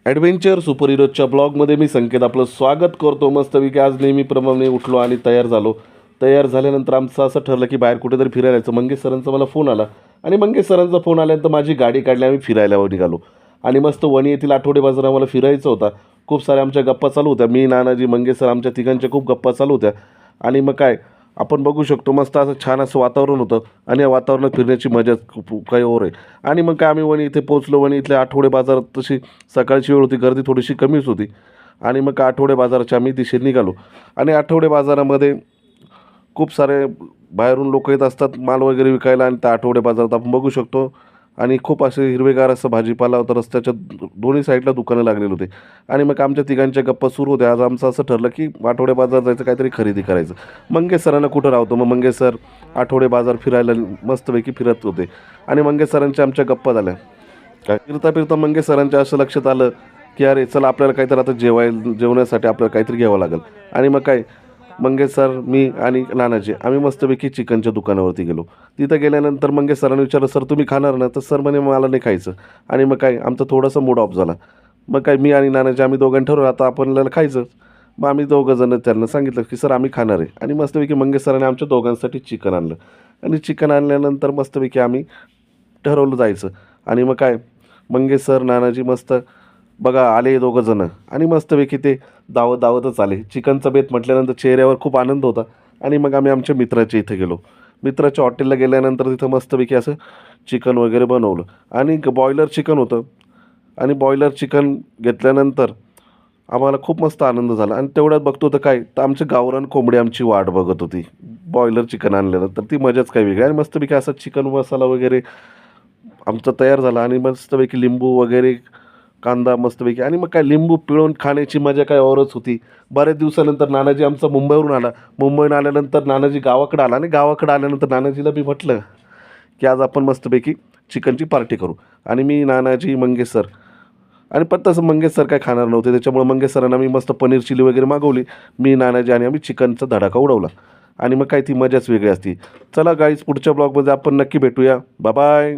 Adventure super हिरोजच्या ब्लॉगमध्ये मी संकेत आपलं स्वागत करतो. मस्तपैकी आज नेहमीप्रमाणे उठलो आणि तयार झालो. तयार झाल्यानंतर आमचं असं ठरलं की बाहेर कुठेतरी फिरायला जायचं. मंगेश सरांचा मला फोन आला आणि मंगेश सरांचा फोन आल्यानंतर माझी गाडी काढली, आम्ही फिरायला निघालो. आणि मस्त वणी येथील आठवडे बाजार आम्हाला फिरायचा होता. खूप साऱ्या आमच्या गप्पा चालू होत्या. मी, नानाजी, मंगेश सर आमच्या तिघांच्या खूप गप्पा चालू होत्या. आणि मग काय आपण बघू शकतो, मस्त असं छान असं वातावरण होतं आणि या वातावरणात फिरण्याची मजा खूप काही और आहे. आणि मग काय आम्ही वणी इथे पोहोचलो. वणी इथल्या आठवडे बाजारात तशी सकाळची वेळ होती, गर्दी थोडीशी कमीच होती. आणि मग काय आठवडे बाजाराच्या आम्ही दिशेने निघालो. आणि आठवडे बाजारामध्ये खूप सारे बाहेरून लोक येत असतात माल वगैरे विकायला. आणि त्या आठवडे बाजारात आपण बघू शकतो आणि खूप असे हिरवेगार असं भाजीपाला होता. रस्त्याच्या दोन्ही साईडला दुकानं लागलेली होती. आणि मग आमच्या तिघांच्या गप्पा सुरू होत्या. आज आमचं असं ठरलं की आठवडे बाजार जायचं, काहीतरी खरेदी करायचं. मंगेश सरांना कुठं राहतो, मग मंगेश सर आठवडे बाजार फिरायला मस्तपैकी फिरत होते. आणि मंगेश सरांच्या आमच्या गप्पा झाल्या. काय फिरता फिरता मंगेश सरांच्या असं लक्षात आलं की अरे चला, आपल्याला काहीतरी आता जेवण्यासाठी आपल्याला काहीतरी घ्यावं लागेल. आणि मग काय मंगेश सर, मी आणि नानाजी आम्ही मस्तपैकी चिकनच्या दुकानावरती गेलो. तिथं गेल्यानंतर मंगेश सरांनी विचारलं, सर तुम्ही खाणार ना? तर सर म्हणे मला नाही खायचं. आणि मग काय आमचा थोडासा मूड ऑफ झाला. मग काय मी आणि नानाजी आम्ही दोघांनी ठरवलं आता आपल्याला खायचं. मग आम्ही दोघंजणं त्यांना सांगितलं की सर आम्ही खाणार आहे. आणि मस्तपैकी मंगेश सरांनी आमच्या दोघांसाठी चिकन आणलं. आणि चिकन आणल्यानंतर मस्तपैकी आम्ही ठरवलं जायचं. आणि मग काय मंगेश सर, नानाजी मस्त बघा आले दोघंजणं. आणि मस्तपैकी ते धावतच आले. चिकनचा बेत म्हटल्यानंतर चेहऱ्यावर खूप आनंद होता. आणि मग आम्ही आमच्या मित्राच्या इथे गेलो. मित्राच्या हॉटेलला गेल्यानंतर तिथं मस्तपैकी असं चिकन वगैरे बनवलं. आणि बॉयलर चिकन होतं. आणि बॉयलर चिकन घेतल्यानंतर आम्हाला खूप मस्त आनंद झाला. आणि तेवढ्यात बघतो तर काय, तर आमची गावरान कोंबडी आमची वाट बघत होती बॉयलर चिकन आणल्यानंतर. ती मजाच काही वेगळी. आणि मस्तपैकी असा चिकन मसाला वगैरे आमचा तयार झाला. आणि मस्तपैकी लिंबू वगैरे, कांदा मस्तपैकी. आणि मग काय लिंबू पिळून खाण्याची मजा काय औरच होती. बऱ्याच दिवसानंतर नानाजी आमचा मुंबईवरून आला. मुंबईहून आल्यानंतर नानाजी गावाकडे आला. आणि गावाकडे आल्यानंतर नानाजीला मी म्हटलं की आज आपण मस्तपैकी चिकनची पार्टी करू. आणि मी, नानाजी, मंगेश सर. आणि पण तसं मंगेश सर काय खाणार नव्हते, त्याच्यामुळे मंगेश सरांना मी मस्त पनीर चिली वगैरे मागवली. मी, नानाजी आणि आम्ही चिकनचा धडाका उडवला. आणि मग काय ती मजाच वेगळी असती. चला गाईज, पुढच्या ब्लॉगमध्ये आपण नक्की भेटूया. Bye bye.